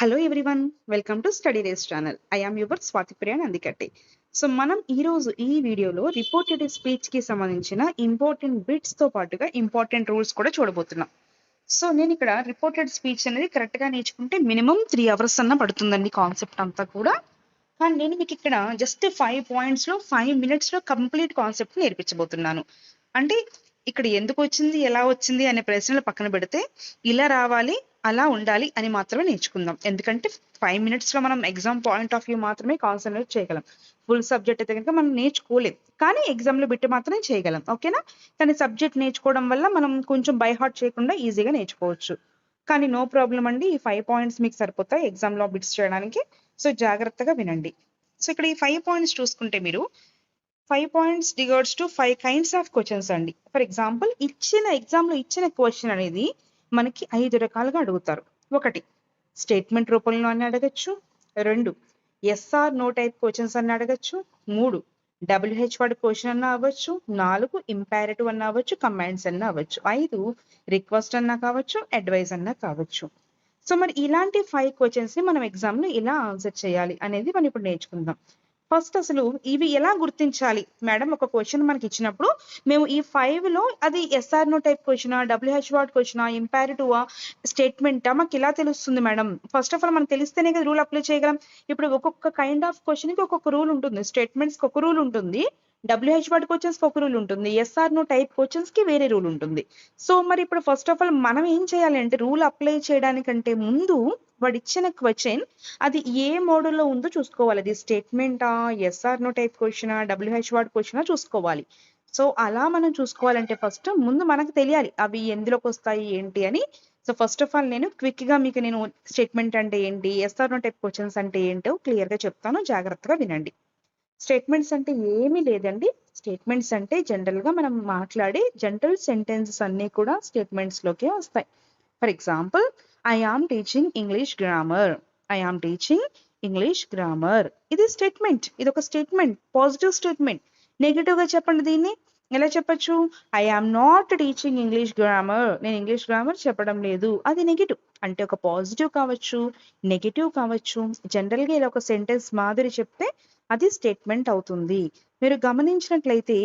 Hello everyone, welcome to study race channel. I am your Swathi Priya Nandikatti. So మనం ఈ వీడియోలో reported స్పీచ్కి సంబంధించిన ఇంపార్టెంట్ బిట్స్తో పాటుగా ఇంపార్టెంట్ రూల్స్ కూడా చూడబోతున్నాం. సో నేను ఇక్కడ రిపోర్టెడ్ స్పీచ్ అనేది కరెక్ట్గా నేర్చుకుంటే మినిమం 3 hours అన్న పడుతుందండి కాన్సెప్ట్ అంతా కూడా. కానీ నేను మీకు ఇక్కడ జస్ట్ 5 pointsలో 5 minutesలో కంప్లీట్ కాన్సెప్ట్ నేర్పించబోతున్నాను. అంటే ఇక్కడ ఎందుకు వచ్చింది, ఎలా వచ్చింది అనే ప్రశ్నలు పక్కన పెడితే ఇలా రావాలి, అలా ఉండాలి అని మాత్రమే నేర్చుకుందాం. ఎందుకంటే 5 minutesలో మనం ఎగ్జామ్ పాయింట్ ఆఫ్ వ్యూ మాత్రమే కాన్సన్ట్రేట్ చేయగలం. ఫుల్ సబ్జెక్ట్ అయితే కనుక మనం నేర్చుకోలేం, కానీ ఎగ్జామ్లో బిట్టి మాత్రమే చేయగలం. ఓకేనా? కానీ సబ్జెక్ట్ నేర్చుకోవడం వల్ల మనం కొంచెం బై హార్ట్ చేయకుండా ఈజీగా నేర్చుకోవచ్చు. కానీ నో ప్రాబ్లం అండి, ఈ 5 points మీకు సరిపోతాయి ఎగ్జామ్లో బిట్స్ చేయడానికి. సో జాగ్రత్తగా వినండి. సో ఇక్కడ ఈ 5 points చూసుకుంటే మీరు 5 points regards to 5 kinds of questions అండి. ఫర్ ఎగ్జాంపుల్ ఎగ్జామ్లో ఇచ్చిన క్వశ్చన్ అనేది మనకి 5 రకాలుగా అడుగుతారు. 1 స్టేట్మెంట్ రూపంలో అని అడగచ్చు. 2 ఎస్ఆర్ నో టైప్ క్వశ్చన్స్ అని అడగచ్చు. 3 WH వర్డ్ క్వశ్చన్ అన్న అవ్వచ్చు. 4 ఇంపారేటివ్ అన్న అవ్వచ్చు, కమాండ్స్ అన్న అవ్వచ్చు. 5 రిక్వెస్ట్ అన్న కావచ్చు, అడ్వైస్ అన్న కావచ్చు. సో మరి ఇలాంటి 5 క్వశ్చన్స్ ని మనం ఎగ్జామ్ లో ఎలా ఆన్సర్ చేయాలి అనేది మనం ఇప్పుడు నేర్చుకుందాం. ఫస్ట్ అసలు ఇవి ఎలా గుర్తించాలి మేడం? ఒక క్వశ్చన్ మనకి ఇచ్చినప్పుడు మేము ఈ 5 లో అది ఎస్ఆర్ నో టైప్ క్వశ్చనా, WH వర్డ్ క్వశ్చనా, ఇంపారేటివా, స్టేట్మెంటా మాకు ఎలా తెలుస్తుంది మేడం? ఫస్ట్ ఆఫ్ ఆల్ మనకు తెలిస్తేనే కదా రూల్ అప్లై చేయగలం. ఇప్పుడు ఒక్కొక్క కైండ్ ఆఫ్ క్వశ్చన్ కి ఒక్కొక్క రూల్ ఉంటుంది. స్టేట్మెంట్స్ కి ఒక రూల్ ఉంటుంది, WH వర్డ్ క్వశ్చన్స్ కి ఒక రూల్ ఉంటుంది, ఎస్ఆర్ నో టైప్ క్వశ్చన్స్ కి వేరే రూల్ ఉంటుంది. సో మరి ఇప్పుడు ఫస్ట్ ఆఫ్ ఆల్ మనం ఏం చేయాలి అంటే రూల్ అప్లై చేయడానికంటే ముందు వాడు ఇచ్చిన క్వశ్చన్ అది ఏ మోడల్లో ఉందో చూసుకోవాలి. అది స్టేట్మెంటా, ఎస్ఆర్ నో టైప్ క్వశ్చనా, WH వర్డ్ క్వశ్చనా చూసుకోవాలి. సో అలా మనం చూసుకోవాలంటే ఫస్ట్ ముందు మనకు తెలియాలి అవి ఎందులోకి వస్తాయి ఏంటి అని. సో ఫస్ట్ ఆఫ్ ఆల్ నేను క్విక్ గా మీకు నేను స్టేట్మెంట్ అంటే ఏంటి, ఎస్ఆర్ నో టైప్ క్వశ్చన్స్ అంటే ఏంటో క్లియర్ గా చెప్తాను, జాగ్రత్తగా వినండి. స్టేట్మెంట్స్ అంటే ఏమీ లేదండి. స్టేట్మెంట్స్ అంటే జనరల్ గా మనం మాట్లాడే జనరల్ సెంటెన్సెస్ అన్ని కూడా స్టేట్మెంట్స్ లోకే వస్తాయి. For example, I am teaching English grammar. I am teaching English grammar. ఇది స్టేట్మెంట్, ఇది ఒక స్టేట్మెంట్, పాజిటివ్ స్టేట్మెంట్. నెగిటివ్ గా చెప్పండి దీన్ని. ఎలా చెప్పచ్చు? I am not teaching English grammar. నేను ఇంగ్లీష్ గ్రామర్ చెప్పడం లేదు. అది నెగిటివ్. అంటే ఒక పాజిటివ్ కావచ్చు, నెగిటివ్ కావచ్చు. జనరల్ గా ఇలా ఒక సెంటెన్స్ మాదిరి చెప్తే అది స్టేట్మెంట్ అవుతుంది. మీరు గమనించినట్లయితే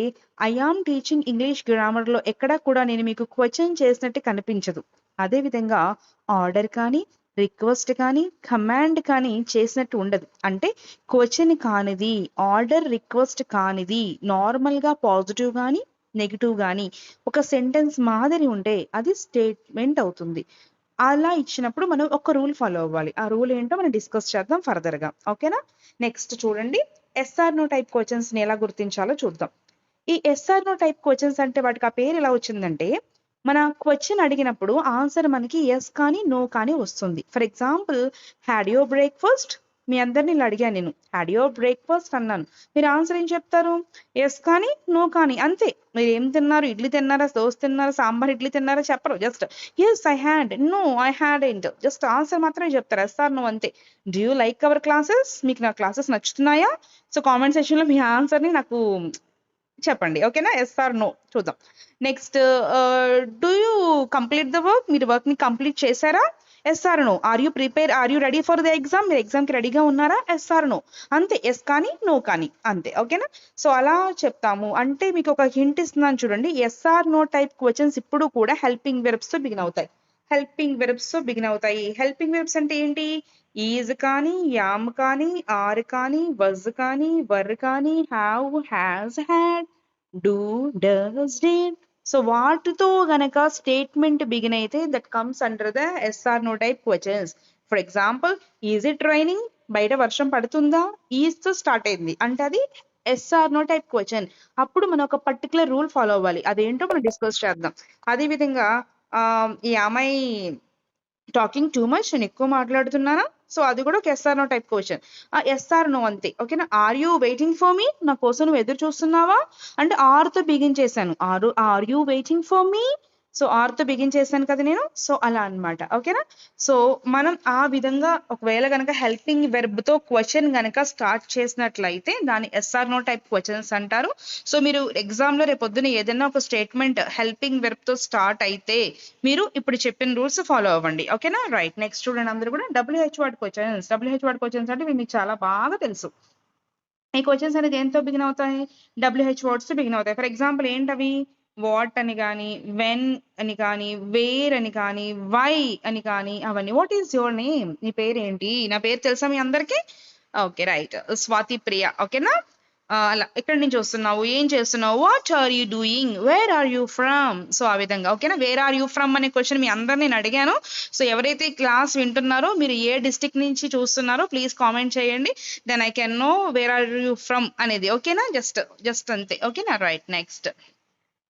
I am teaching English grammar లో ఎక్కడా కూడా నేను మీకు క్వశ్చన్ చేసినట్టు కనిపించదు. అదే విధంగా ఆర్డర్ కానీ, రిక్వెస్ట్ కానీ, కమాండ్ కానీ చేసినట్టు ఉండదు. అంటే క్వశ్చన్ కానిది, ఆర్డర్ రిక్వెస్ట్ కానిది, నార్మల్ గా పాజిటివ్ కానీ నెగిటివ్ కానీ ఒక సెంటెన్స్ మాదిరి ఉంటే అది స్టేట్మెంట్ అవుతుంది. అలా ఇచ్చినప్పుడు మనం ఒక రూల్ ఫాలో అవ్వాలి. ఆ రూల్ ఏంటో మనం డిస్కస్ చేద్దాం ఫర్దర్ గా. ఓకేనా? నెక్స్ట్ చూడండి, ఎస్ఆర్ నో టైప్ క్వశ్చన్స్ ని ఎలా గుర్తించాలో చూద్దాం. ఈ ఎస్ఆర్ నో టైప్ క్వశ్చన్స్ అంటే వాటికి ఆ పేరు ఎలా వచ్చిందంటే మన క్వశ్చన్ అడిగినప్పుడు ఆన్సర్ మనకి ఎస్ కానీ నో కానీ వస్తుంది. For example, had your breakfast? మీ అందరిని ఇలా అడిగాను నేను, హ్యాడ్ యువర్ బ్రేక్ఫాస్ట్ అన్నాను. మీరు ఆన్సర్ ఏం చెప్తారు? ఎస్ కానీ నో కానీ, అంతే. మీరు ఏం తిన్నారు? ఇడ్లీ తిన్నారా, దోశ తిన్నారా, సాంబార్ ఇడ్లీ తిన్నారా చెప్పరు. Just yes I had, no I hadn't. Just answer మాత్రమే చెప్తారు, ఎస్ ఆర్ నో, అంతే. Do you like our classes? మీకు నా క్లాసెస్ నచ్చుతున్నాయా? సో కామెంట్ సెక్షన్ లో మీ ఆన్సర్ ని నాకు చెప్పండి. ఓకేనా? Yes or no. చూద్దాం. Next, do you complete the work? మీరు వర్క్ ని కంప్లీట్ చేశారా? Yes or no. Are you prepare, are you ready for the exam? మీరు ఎగ్జామ్ కి రెడీగా ఉన్నారా? Yes or no. అంతే. ఎస్ కానీ నో కానీ, అంతే. ఓకేనా? సో అలా చెప్తాము. అంటే మీకు ఒక హింట్ ఇస్తున్నాను చూడండి. Yes or no type questions ఇప్పుడు కూడా హెల్పింగ్ వెర్బ్స్ తో బిగిన్ అవుతాయి. హెల్పింగ్ వెర్బ్స్ తో బిగిన్ అవుతాయి. హెల్పింగ్ వెర్బ్స్ అంటే ఏంటి? ఈజ్ కానీ, యామ్ కానీ, ఆర్ కానీ, వజ్ కానీ, వర్ కానీ, have, has, had, do, does, did. So వాటితో గనక స్టేట్మెంట్ బిగిన్ అయితే that comes under the yes or no type questions. For example, is it raining? బయట వర్షం పడుతుందా? ఈజ్ తో స్టార్ట్ అయింది అంటే అది ఎస్ఆర్ నో టైప్ క్వశ్చన్. అప్పుడు మనం ఒక పర్టికులర్ రూల్ ఫాలో అవ్వాలి. అదేంటో మనం డిస్కస్ చేద్దాం. అదే విధంగా ఈ అమ్మాయి టాకింగ్ టూ మచ్, నేను ఎక్కువ మాట్లాడుతున్నానా? సో అది కూడా ఒక yes or no type question. Yes or no, అంతే. ఓకేనా? Are you waiting for me? నా కోసం నువ్వు ఎదురు చూస్తున్నావా అంటే ఆర్ తో బిగిన్ చేశాను. Are you waiting for me? So తో బిగిన్ చేశాను కదా నేను, సో అలా అన్నమాట. ఓకేనా. సో మనం ఆ విధంగా ఒకవేళ గనక హెల్పింగ్ వెర్బ్ తో క్వశ్చన్ గనక స్టార్ట్ చేసినట్లయితే దాన్ని ఎస్ఆర్ నో టైప్ క్వశ్చన్స్ అంటారు. సో మీరు ఎగ్జామ్ లో రేపొద్దున ఏదైనా ఒక స్టేట్మెంట్ హెల్పింగ్ వెర్బ్ తో స్టార్ట్ అయితే మీరు ఇప్పుడు చెప్పిన రూల్స్ ఫాలో అవ్వండి. ఓకేనా. రైట్. నెక్స్ట్ చూడండి అందరూ కూడా WH word questions. WH word questions అంటే మీకు చాలా బాగా తెలుసు. ఈ క్వశ్చన్స్ అనేది దేంతో బిగిన్ అవుతాయి? WH వర్డ్స్ తో బిగిన్ అవుతాయి. ఫర్ ఎగ్జాంపుల్ ఏంటవి? వాట్ అని కానీ, వెన్ అని కానీ, వేర్ అని కానీ, వై అని కానీ అవన్నీ. What is your name? నీ పేరు ఏంటి? నా పేరు తెలుసా మీ అందరికి? Okay right. స్వాతి ప్రియ. ఓకేనా. అలా ఎక్కడి నుంచి వస్తున్నావు, ఏం చేస్తున్నావు, what are you doing, where are you from. So ఆ విధంగా. ఓకేనా. వేర్ ఆర్ యూ ఫ్రమ్ అనే క్వశ్చన్ మీ అందరు నేను అడిగాను. సో ఎవరైతే క్లాస్ వింటున్నారో మీరు ఏ డిస్ట్రిక్ట్ నుంచి చూస్తున్నారో ప్లీజ్ కామెంట్ చేయండి. Then I can know where are you from అనేది. ఓకేనా. జస్ట్ అంతే. ఓకేనా. రైట్. నెక్స్ట్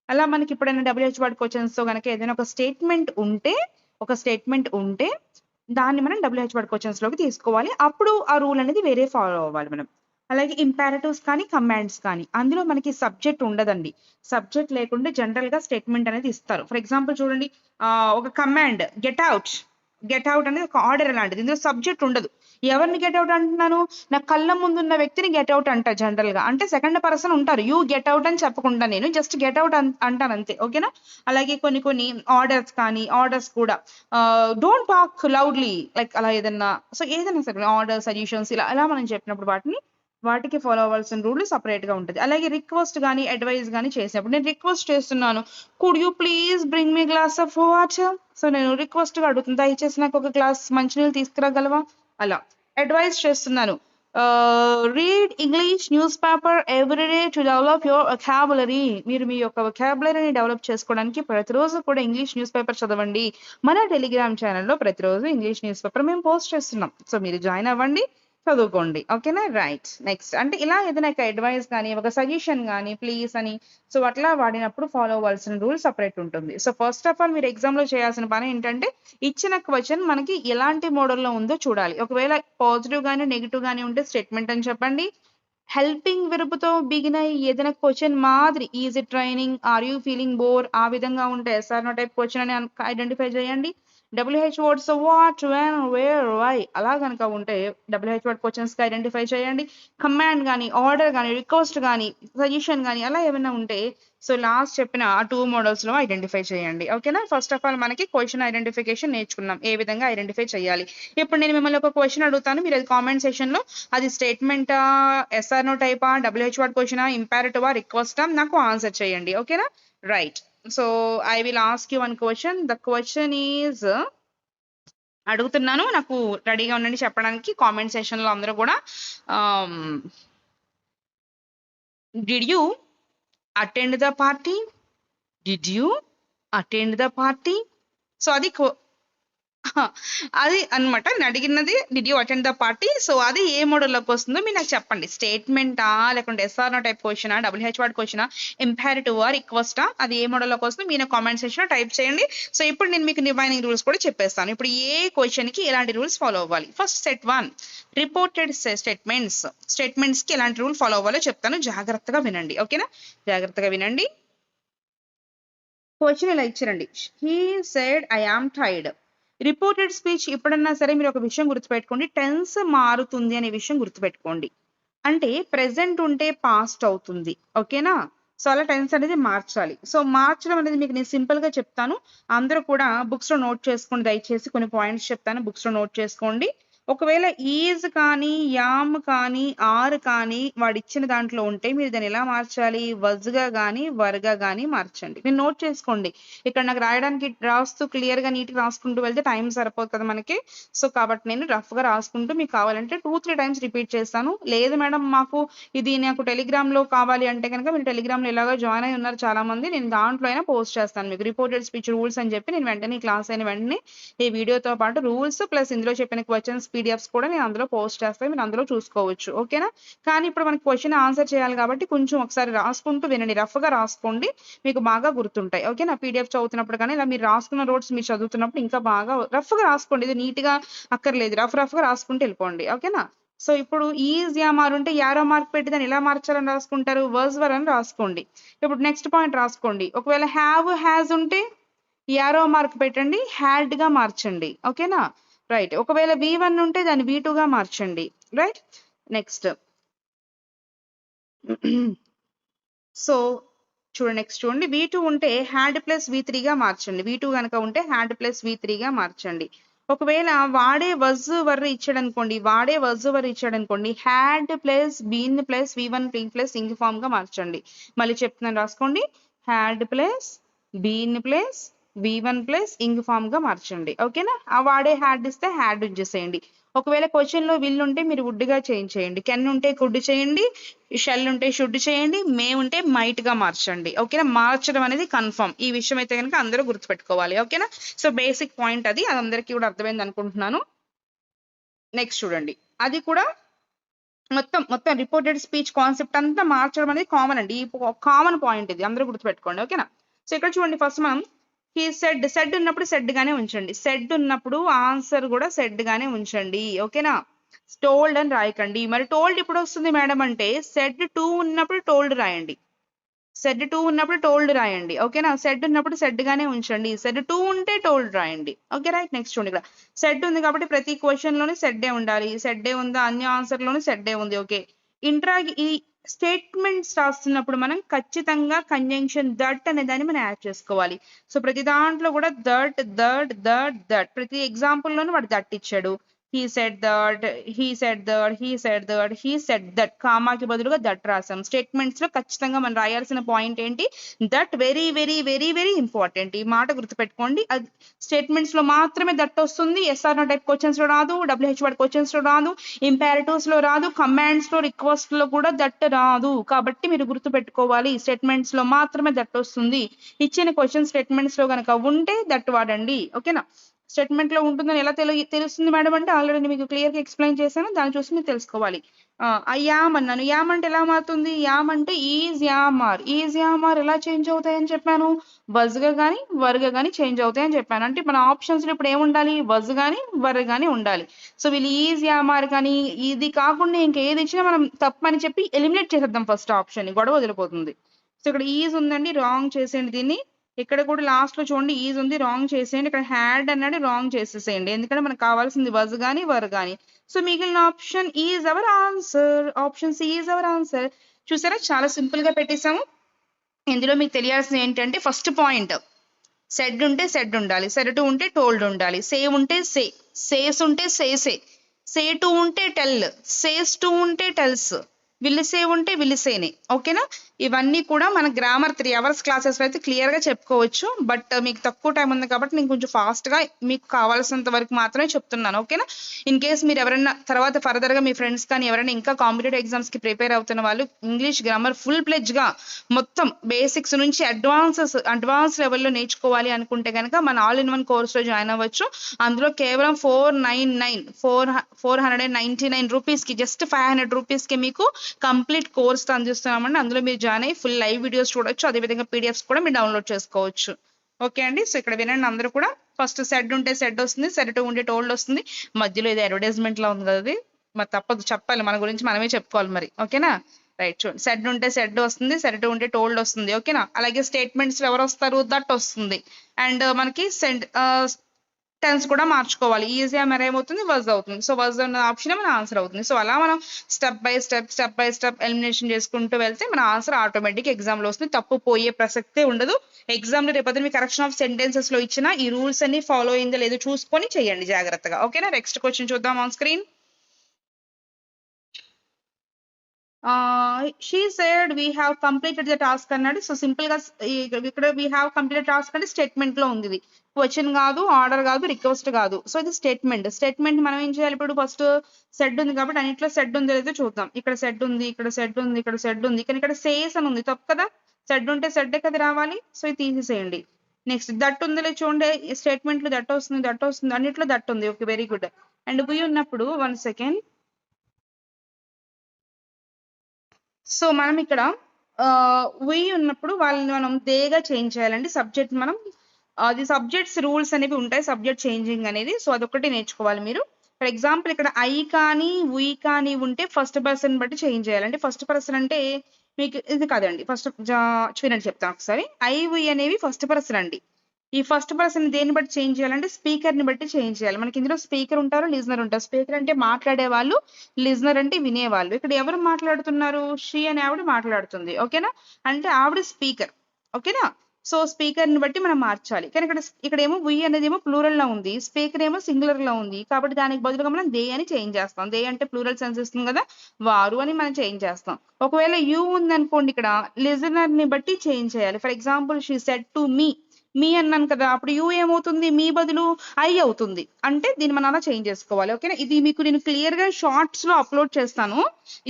అలా మనకి ఎప్పుడైనా WH వర్డ్ క్వశ్చన్స్ తో కనుక ఏదైనా ఒక స్టేట్మెంట్ ఉంటే దాన్ని మనం WH వర్డ్ క్వశ్చన్స్ లోకి తీసుకోవాలి. అప్పుడు ఆ రూల్ అనేది వేరే ఫాలో అవ్వాలి మనం. అలాగే ఇంపారటివ్స్ కానీ కమాండ్స్ కానీ అందులో మనకి సబ్జెక్ట్ ఉండదండి. సబ్జెక్ట్ లేకుండా జనరల్ గా స్టేట్మెంట్ అనేది ఇస్తారు. ఫర్ ఎగ్జాంపుల్ చూడండి, ఒక కమాండ్ గెట్ అవుట్ అనేది ఒక ఆర్డర్ లాంటిది. ఇందులో సబ్జెక్ట్ ఉండదు. ఎవరిని గెట్ అవుట్ అంటున్నాను? నా కళ్ళ ముందున్న వ్యక్తిని గెట్ అవుట్ అంట జనరల్ గా. అంటే సెకండ్ పర్సన్ ఉంటారు. యూ గెట్ అవుట్ అని చెప్పకుండా నేను జస్ట్ గెట్ అవుట్ అంటాను అంతే. ఓకేనా. అలాగే కొన్ని ఆర్డర్స్ కూడా డోంట్ టాక్ లౌడ్లీ లైక్ అలా ఏదన్నా. సో ఏదైనా సరే ఆర్డర్ సజెషన్స్ ఇలా మనం చెప్పినప్పుడు వాటికి ఫాలో అవ్వాల్సిన రూల్ సపరేట్ గా ఉంటుంది. అలాగే రిక్వెస్ట్ కానీ అడ్వైస్ కానీ చేసినప్పుడు నేను రిక్వెస్ట్ చేస్తున్నాను, could you please bring me glass of water. So నేను రిక్వెస్ట్ గా అడుగుతుంది, దయచేసి నాకు ఒక గ్లాస్ మంచినీళ్ళు తీసుకురాగలవా. అలా అడ్వైస్ చేస్తున్నాను, read English news paper everyday to develop your vocabulary. మీరు మీ యొక్క వొకాబులరీని డెవలప్ చేసుకోవడానికి ప్రతిరోజు కూడా ఇంగ్లీష్ న్యూస్ పేపర్ చదవండి. మన టెలిగ్రామ్ ఛానల్లో ప్రతిరోజు ఇంగ్లీష్ న్యూస్ పేపర్ మేము పోస్ట్ చేస్తున్నాం. సో మీరు జాయిన్ అవ్వండి, చదువుకోండి. ఓకేనా. రైట్. నెక్స్ట్ అంటే ఇలా ఏదైనా ఒక అడ్వైస్ కానీ ఒక సజెషన్ కానీ ప్లీజ్ అని సో అట్లా వాడినప్పుడు ఫాలో అవ్వాల్సిన రూల్ సపరేట్ ఉంటుంది. సో ఫస్ట్ ఆఫ్ ఆల్ మీరు ఎగ్జామ్ లో చేయాల్సిన పని ఏంటంటే ఇచ్చిన క్వశ్చన్ మనకి ఎలాంటి మోడల్లో ఉందో చూడాలి. ఒకవేళ పాజిటివ్ గానీ నెగిటివ్ గానీ ఉంటే స్టేట్మెంట్ అని చెప్పండి. హెల్పింగ్ వెర్బ్ తో బిగిన్ అయ్యి ఏదైనా క్వశ్చన్ మాదిరి is it training, are you feeling bore ఆ విధంగా ఉంటే ఎస్ఆర్ నో టైప్ క్వశ్చన్ అని ఐడెంటిఫై చేయండి. WH words what, when, where, why అలా కనుక ఉంటే WH వర్డ్ క్వశ్చన్స్ కి ఐడెంటిఫై చేయండి. కమాండ్ కానీ ఆర్డర్ కానీ రిక్వెస్ట్ కానీ సజెషన్ కానీ అలా ఏమైనా ఉంటే సో లాస్ట్ చెప్పిన ఆ 2 మోడల్స్ లో ఐడెంటిఫై చేయండి. ఓకేనా. ఫస్ట్ ఆఫ్ ఆల్ మనకి క్వశ్చన్ ఐడెంటిఫికేషన్ నేర్చుకున్నాం, ఏ విధంగా ఐడెంటిఫై చేయాలి. ఇప్పుడు నేను మిమ్మల్ని ఒక క్వశ్చన్ అడుగుతాను, మీరు అది కామెంట్ సెక్షన్ లో అది స్టేట్మెంటా, ఎస్ఆర్ నో టైపా, WH వర్డ్ క్వశ్చనా, ఇంపారిటివా, రిక్వెస్టా నాకు ఆన్సర్ చేయండి. ఓకేనా. Right. So I will ask you one question. The question is అడుగుతున్నాను, నాకు రెడీగా ఉండండి చెప్పడానికి. కామెంట్ సెక్షన్ లో అందరూ కూడా did you attend the party, did you attend the party. So అది అన్నమాట నేను అడిగినది, did you attend the party. So అది ఏ మోడల్లోకి వస్తుందో మీరు నాకు చెప్పండి. స్టేట్మెంటా లేకుంటే ఎస్ఆర్ నో టైప్ క్వశ్చనా, WH వర్డ్ క్వశ్చనా, ఇంపారిటివా, రిక్వెస్టా, అది ఏ మోడల్లోకి వస్తుందో మీరు కామెంట్ సెక్షన్ లో టైప్ చేయండి. సో ఇప్పుడు నేను మీకు డివైనింగ్ రూల్స్ కూడా చెప్పేస్తాను. ఇప్పుడు ఏ క్వశ్చన్ కి ఎలాంటి రూల్స్ ఫాలో అవ్వాలి. ఫస్ట్ సెట్ 1 రిపోర్టెడ్ స్టేట్మెంట్స్ కి ఎలాంటి రూల్ ఫాలో అవ్వాలో చెప్తాను, జాగ్రత్తగా వినండి. ఓకేనా. జాగ్రత్తగా వినండి. క్వశ్చన్ ఇలా ఇచ్చారండి, he said I am tired. Reported speech ఎప్పుడన్నా సరే మీరు ఒక విషయం గుర్తుపెట్టుకోండి, టెన్స్ మారుతుంది అనే విషయం గుర్తుపెట్టుకోండి. అంటే ప్రెసెంట్ ఉంటే పాస్ట్ అవుతుంది. ఓకేనా. సో అలా టెన్స్ అనేది మార్చాలి. సో మార్చడం అనేది మీకు నేను సింపుల్ గా చెప్తాను, అందరూ కూడా బుక్స్ లో నోట్ చేసుకోండి. దయచేసి కొన్ని పాయింట్స్ చెప్తాను, బుక్స్ లో నోట్ చేసుకోండి. ఒకవేళ ఈజ్ కానీ యామ్ కానీ ఆర్ కానీ వాడు ఇచ్చిన దాంట్లో ఉంటే మీరు దాన్ని ఎలా మార్చాలి, వజ్ గా కానీ వర్గా కానీ మార్చండి. మీరు నోట్ చేసుకోండి. ఇక్కడ నాకు రాయడానికి రాస్తూ క్లియర్ గా నీట్ గా రాసుకుంటూ వెళ్తే టైం సరిపోతుంది కదా మనకి. సో కాబట్టి నేను రఫ్ గా రాసుకుంటూ మీకు కావాలంటే 2-3 టైమ్స్ రిపీట్ చేస్తాను. లేదు మేడం మాకు ఇది నాకు టెలిగ్రామ్ లో కావాలి అంటే కనుక మీరు టెలిగ్రామ్ లో ఎలాగో జాయిన్ అయి ఉన్నారు చాలా మంది, నేను దాంట్లో అయినా పోస్ట్ చేస్తాను మీకు రిపోర్టెడ్ స్పీచ్ రూల్స్ అని చెప్పి. నేను వెంటనే క్లాస్ అయిన వెంటనే ఈ వీడియోతో పాటు రూల్స్ ప్లస్ ఇందులో చెప్పిన క్వశ్చన్స్ PDFs కూడా నేను అందులో పోస్ట్ చేస్తాను, మీరు అందులో చూసుకోవచ్చు. ఓకేనా. కానీ ఇప్పుడు మనకి క్వశ్చన్ ఆన్సర్ చేయాలి కాబట్టి కొంచెం ఒకసారి రాసుకుంటూ వినండి, రఫ్ గా రాసుకోండి, మీకు బాగా గుర్తుంటాయి. ఓకేనా. PDF చదువుతున్నప్పుడు కానీ ఇలా మీరు రాసుకున్న నోట్స్ మీరు చదువుతున్నప్పుడు ఇంకా బాగా రఫ్ గా రాసుకోండి, ఇది నీట్ గా అక్కర్లేదు, రఫ్ గా రాసుకుంటూ వెళ్ళిపోండి. ఓకేనా. సో ఇప్పుడు ఈజ్ యామార్ ఉంటే యారో మార్క్ పెట్టి దాన్ని ఎలా మార్చాలని రాసుకుంటారు, వర్స్ వర్ అని రాసుకోండి. ఇప్పుడు నెక్స్ట్ పాయింట్ రాసుకోండి. ఒకవేళ హ్యావ్ హ్యాజ్ ఉంటే యారో మార్క్ పెట్టండి, హ్యాడ్ గా మార్చండి. ఓకేనా? రైట్. ఒకవేళ V1 ఉంటే దాన్ని V2 గా మార్చండి. రైట్. నెక్స్ట్ సో చూడండి, నెక్స్ట్ చూడండి, V2 ఉంటే హ్యాడ్ ప్లస్ V3 గా మార్చండి. V2 కనుక ఉంటే హ్యాడ్ ప్లస్ V3 గా మార్చండి. ఒకవేళ వాడే వజ్ వర్ ఇచ్చాడనుకోండి, had plus been plus V1 plus ing form గా మార్చండి. మళ్ళీ చెప్తున్నాను, రాసుకోండి. Had plus been plus V1 plus ing form గా మార్చండి. ఓకేనా? ఆ వాడే హ్యాడ్ ఇస్తే హ్యాడ్ ఉంచేసేయండి. ఒకవేళ క్వశ్చన్ లో విల్ ఉంటే మీరు వుడ్ గా చేంజ్ చేయండి, కెన్ ఉంటే కుడ్ చేయండి, షెల్ ఉంటే షుడ్ చేయండి, మే ఉంటే మైట్ గా మార్చండి. ఓకేనా? మార్చడం అనేది కన్ఫర్మ్. ఈ విషయం అయితే కనుక అందరూ గుర్తుపెట్టుకోవాలి. ఓకేనా? సో బేసిక్ పాయింట్ అది అందరికీ కూడా అర్థమైంది అనుకుంటున్నాను. నెక్స్ట్ చూడండి, అది కూడా మొత్తం రిపోర్టెడ్ స్పీచ్ కాన్సెప్ట్ అంతా మార్చడం అనేది కామన్ అండి. ఈ కామన్ పాయింట్ ఇది అందరూ గుర్తుపెట్టుకోండి. ఓకేనా? సో ఇక్కడ చూడండి, ఫస్ట్ మనం హీ సెడ్ ఉన్నప్పుడు సెడ్ గానే ఉంచండి. సెడ్ ఉన్నప్పుడు ఆన్సర్ కూడా సెడ్ గానే ఉంచండి. ఓకేనా? టోల్డ్ అని రాయకండి. మరి టోల్డ్ ఇప్పుడు వస్తుంది మేడం అంటే సెడ్ 2 ఉన్నప్పుడు టోల్డ్ రాయండి. సెడ్ 2 ఉన్నప్పుడు టోల్డ్ రాయండి. ఓకేనా? సెడ్ ఉన్నప్పుడు సెడ్ గానే ఉంచండి. సెడ్ 2 ఉంటే టోల్డ్ రాయండి. Okay right. నెక్స్ట్ చూడండి, ఇక్కడ సెడ్ ఉంది కాబట్టి ప్రతి క్వశ్చన్ లోనే సెడ్డే ఉండాలి. సెడ్డే ఉందా? అన్ని ఆన్సర్ లోనే సెడ్డే ఉంది. ఓకే. ఈ స్టేట్మెంట్స్ రాస్తున్నప్పుడు మనం ఖచ్చితంగా కంజంక్షన్ దట్ అనే దాన్ని మనం యాడ్ చేసుకోవాలి. సో ప్రతి దాంట్లో కూడా దట్ ప్రతి ఎగ్జాంపుల్ లోనూ వాడు దట్ ఇచ్చాడు. he said that కామాకి బదులుగా దట్ రాసాం. స్టేట్మెంట్స్ లో ఖచ్చితంగా మనం రాయాల్సిన పాయింట్ ఏంటి? That. Very very very very important. ఈ మాట గుర్తుపెట్టుకోండి. స్టేట్మెంట్స్ లో మాత్రమే దట్ వస్తుంది. ఎస్ఆర్ నో టైప్ క్వశ్చన్స్ లో రాదు, WH వర్డ్ క్వశ్చన్స్ లో రాదు, ఇంపారిటివ్స్ లో రాదు, కమాండ్స్ లో రిక్వెస్ట్ లో కూడా దట్ రాదు. కాబట్టి మీరు గుర్తుపెట్టుకోవాలి, స్టేట్మెంట్స్ లో మాత్రమే దట్ వస్తుంది. ఇచ్చిన క్వశ్చన్ స్టేట్మెంట్స్ లో కనుక ఉంటే దట్ వాడండి. ఓకేనా? స్టేట్మెంట్ లో ఉంటుందని ఎలా తెలుస్తుంది మేడం అంటే ఆల్రెడీ మీకు క్లియర్ గా ఎక్స్ప్లెయిన్ చేశాను, దాన్ని చూసి మీరు తెలుసుకోవాలి. యామ్ అన్నాను, యామ్ అంటే ఎలా మారుతుంది? యామ్ అంటే ఈజ్ యామ్ ఆర్ ఎలా చేంజ్ అవుతాయని చెప్పాను? వజ్ గా కానీ వర్ గా కానీ చేంజ్ అవుతాయని చెప్పాను. అంటే మన ఆప్షన్స్ లో ఇప్పుడు ఏముండాలి? వజ్ కానీ వర్ కానీ ఉండాలి. సో వీళ్ళు ఈజ్ యామ్ ఆర్ కానీ ఇది కాకుండా ఇంకేది ఇచ్చినా మనం తప్పని చెప్పి ఎలిమినేట్ చేసేద్దాం ఫస్ట్ ఆప్షన్ ని, గొడవ వదిలిపోతుంది. సో ఇక్కడ ఈజ్ ఉందండి, రాంగ్ చేసేయండి దీన్ని. ఇక్కడ కూడా లాస్ట్ లో చూడండి ఈజ్ ఉంది, రాంగ్ చేసేయండి. ఇక్కడ హ్యాడ్ అన్నాడు, రాంగ్ చేసేసేయండి. ఎందుకంటే మనకు కావాల్సింది వజ్ గానీ వర్ గానీ. సో మిగిలిన option is our answer. Option C is our answer. చూసారా, చాలా సింపుల్ గా పెట్టేసాము. ఇందులో మీకు తెలియాల్సింది ఏంటంటే ఫస్ట్ పాయింట్, సెడ్ ఉంటే సెడ్ ఉండాలి, సెడ్ టు ఉంటే టోల్డ్ ఉండాలి, సే ఉంటే సేస్ ఉంటే సే టు ఉంటే టెల్, సేస్ టు ఉంటే టెల్స్, విల్లిసే ఉంటే విల్లిసేనే. ఓకేనా? ఇవన్నీ కూడా మన గ్రామర్ 3 hours క్లాసెస్ లో అయితే క్లియర్ గా చెప్పుకోవచ్చు. బట్ మీకు తక్కువ టైం ఉంది కాబట్టి నేను కొంచెం ఫాస్ట్ గా మీకు కావాల్సినంత వరకు మాత్రమే చెప్తున్నాను. ఓకేనా? ఇన్ కేస్ మీరు ఎవరైనా తర్వాత ఫర్దర్ గా మీ ఫ్రెండ్స్ కానీ ఎవరైనా ఇంకా కాంపిటేటివ్ ఎగ్జామ్స్ కి ప్రిపేర్ అవుతున్న వాళ్ళు ఇంగ్లీష్ గ్రామర్ ఫుల్ ప్లెడ్జ్ గా మొత్తం బేసిక్స్ నుంచి అడ్వాన్స్ లెవెల్లో నేర్చుకోవాలి అనుకుంటే కనుక మన ఆల్ ఇన్ వన్ కోర్స్ లో జాయిన్ అవ్వచ్చు. అందులో కేవలం 499 రూపీస్ కి, జస్ట్ 500 రూపీస్ కి మీకు కంప్లీట్ కోర్స్ అందిస్తున్నామండి. అందులో మీరు జాయిన్ అయ్యి ఫుల్ లైవ్ వీడియోస్ చూడొచ్చు, అదేవిధంగా పీడిఎఫ్స్ కూడా మీరు డౌన్లోడ్ చేసుకోవచ్చు. ఓకే అండి. సో ఇక్కడ వినండి అందరూ కూడా. ఫస్ట్ సెడ్ ఉంటే సెడ్ వస్తుంది, సెడ్ టు ఉంటే టోల్డ్ వస్తుంది. మధ్యలో ఇది అడ్వర్టైజ్మెంట్ లా ఉంది కదా, అది మరి తప్పదు, చెప్పాలి, మన గురించి మనమే చెప్పుకోవాలి మరి. ఓకేనా? రైట్. చూడండి, సెడ్ ఉంటే సెడ్ వస్తుంది, సెడ్ టు ఉంటే టోల్డ్ వస్తుంది. ఓకేనా? అలాగే స్టేట్మెంట్స్ ఎవరు వస్తారు? దట్ వస్తుంది. అండ్ మనకి టెన్స్ కూడా మార్చుకోవాలి. ఈజీగా మరి ఏమవుతుంది? వజ్ అవుతుంది. సో వజ్ అన్న ఆప్షన్ మన ఆన్సర్ అవుతుంది. సో అలా మనం స్టెప్ బై స్టెప్ ఎలిమినేషన్ చేసుకుంటూ వెళ్తే మన ఆన్సర్ ఆటోమేటిక్ ఎగ్జామ్ లో వస్తుంది. తప్పు పోయే ప్రసక్తే ఉండదు. ఎగ్జామ్ లో రేపొద్దున మీ కరెక్షన్ ఆఫ్ సెంటెన్సెస్ లో ఇచ్చిన ఈ రూల్స్ అన్ని ఫాలో అయిందో లేదో చూసుకొని చేయండి జాగ్రత్తగా. ఓకేనా? నెక్స్ట్ క్వశ్చన్ చూద్దాం on screen. She said we have completed the task అన్నాడు. సో సింపుల్ గా ఇక్కడ వీ హ్యావ్ కంప్లీటెడ్ టాస్క్ అంటే స్టేట్మెంట్ లో ఉంది. ఇది క్వశ్చన్ కాదు, ఆర్డర్ కాదు, రిక్వెస్ట్ కాదు. సో ఇది స్టేట్మెంట్ మనం ఏం చేయాలి? ఇప్పుడు ఫస్ట్ సెడ్ ఉంది కాబట్టి అన్నిట్లో సెడ్ ఉందో లేదో చూద్దాం. ఇక్కడ సెడ్ ఉంది, ఇక్కడ సెడ్ ఉంది, ఇక్కడ సెడ్ ఉంది, కానీ ఇక్కడ సేస్ అని ఉంది, తప్పు కదా? సెడ్ ఉంటే సెడ్డే కదా రావాలి. సో ఇది తీసేసేయండి. నెక్స్ట్ దట్ ఉంది లేదు చూడండి, స్టేట్మెంట్ లో దట్ వస్తుంది, అన్నిట్లో దట్ ఉంది. Okay, very good. And we ఉన్నప్పుడు 1 సెకండ్. సో మనం ఇక్కడ వి ఉన్నప్పుడు వాళ్ళని మనం దేగా చేంజ్ చేయాలండి. సబ్జెక్ట్ మనం అది సబ్జెక్ట్స్ రూల్స్ అనేవి ఉంటాయి, సబ్జెక్ట్ చేంజింగ్ అనేది. సో అదొకటి నేర్చుకోవాలి మీరు. ఫర్ ఎగ్జాంపుల్ ఇక్కడ ఐ కానీ వి కానీ ఉంటే ఫస్ట్ పర్సన్ బట్టి చేంజ్ చేయాలంటే, ఫస్ట్ పర్సన్ అంటే మీకు ఇది కాదండి, ఫస్ట్ చూడండి చెప్తాను ఒకసారి. ఐ వి అనేవి ఫస్ట్ పర్సన్ అండి. ఈ ఫస్ట్ పర్సన్ దేన్ని బట్టి చేంజ్ చేయాలంటే స్పీకర్ ని బట్టి చేంజ్ చేయాలి. మనకి ఇందులో స్పీకర్ ఉంటారు, లిజనర్ ఉంటారు. స్పీకర్ అంటే మాట్లాడే వాళ్ళు, లిజనర్ అంటే వినేవాళ్ళు. ఇక్కడ ఎవరు మాట్లాడుతున్నారు? షీ అనే ఆవిడ మాట్లాడుతుంది. ఓకేనా? అంటే ఆవిడ స్పీకర్. ఓకేనా? సో స్పీకర్ ని బట్టి మనం మార్చాలి. కానీ ఇక్కడ ఏమో వి అనేది ఏమో ప్లూరల్ లో ఉంది, స్పీకర్ ఏమో సింగులర్ లో ఉంది. కాబట్టి దానికి బదులుగా మనం దే అని చేంజ్ చేస్తాం. దే అంటే ప్లూరల్ సెన్స్ ఇస్తుంది కదా, వారు అని మనం చేంజ్ చేస్తాం. ఒకవేళ యూ ఉంది అనుకోండి, ఇక్కడ లిజనర్ ని బట్టి చేంజ్ చేయాలి. For example she said to me అన్నాను కదా, అప్పుడు యూ ఏమవుతుంది? మీ బదులు ఐ అవుతుంది. అంటే దీన్ని మనం అలా చేంజ్ చేసుకోవాలి. ఓకేనా? ఇది మీకు నేను క్లియర్ గా షార్ట్స్ లో అప్లోడ్ చేస్తాను.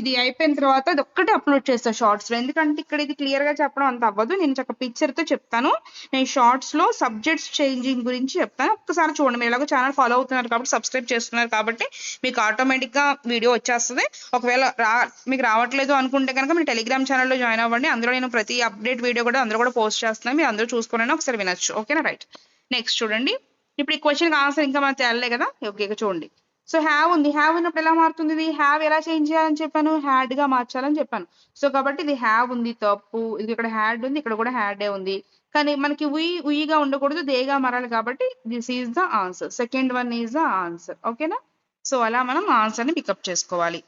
ఇది అయిపోయిన తర్వాత అది ఒక్కటే అప్లోడ్ చేస్తాను షార్ట్స్ లో, ఎందుకంటే ఇక్కడ ఇది క్లియర్ గా చెప్పడం అంత అవ్వదు. నేను చక్క పిక్చర్ తో చెప్తాను. నేను షార్ట్స్ లో సబ్జెక్ట్స్ చేంజింగ్ గురించి చెప్తాను. ఒక్కసారి చూడండి. మీరు ఎలాగో ఛానల్ ఫాలో అవుతున్నారు కాబట్టి, సబ్స్క్రైబ్ చేస్తున్నారు కాబట్టి మీకు ఆటోమేటిక్ గా వీడియో వచ్చేస్తుంది. ఒకవేళ మీకు రావట్లేదు అనుకుంటే కనుక మీరు టెలిగ్రామ్ ఛానల్లో జాయిన్ అవ్వండి. అందులో నేను ప్రతి అప్డేట్ వీడియో కూడా అందులో కూడా పోస్ట్ చేస్తున్నాను. మీరు అందరూ చూసుకుని ఒకసారి వినొచ్చు. ఓకేనా? రైట్. నెక్స్ట్ చూడండి. ఇప్పుడు ఈ క్వశ్చన్ ఆన్సర్ ఇంకా మనం తేలలే కదా. ఓకే, చూడండి. సో హ్యావ్ ఉంది. హ్యావ్ ఉన్నప్పుడు ఎలా మారుతుంది? ఇది హ్యావ్ ఎలా చేంజ్ చేయాలని చెప్పాను? హ్యాడ్ గా మార్చాలని చెప్పాను. సో కాబట్టి ఇది హ్యావ్ ఉంది, తప్పు. ఇది ఇక్కడ హ్యాడ్ ఉంది, ఇక్కడ కూడా హ్యాడే ఉంది. కానీ మనకి ఉయిగా ఉండకూడదు, దేగా మారాలి. కాబట్టి this is the answer. Second one is the answer. ఓకేనా? సో అలా మనం ఆన్సర్ ని పికప్ చేసుకోవాలి.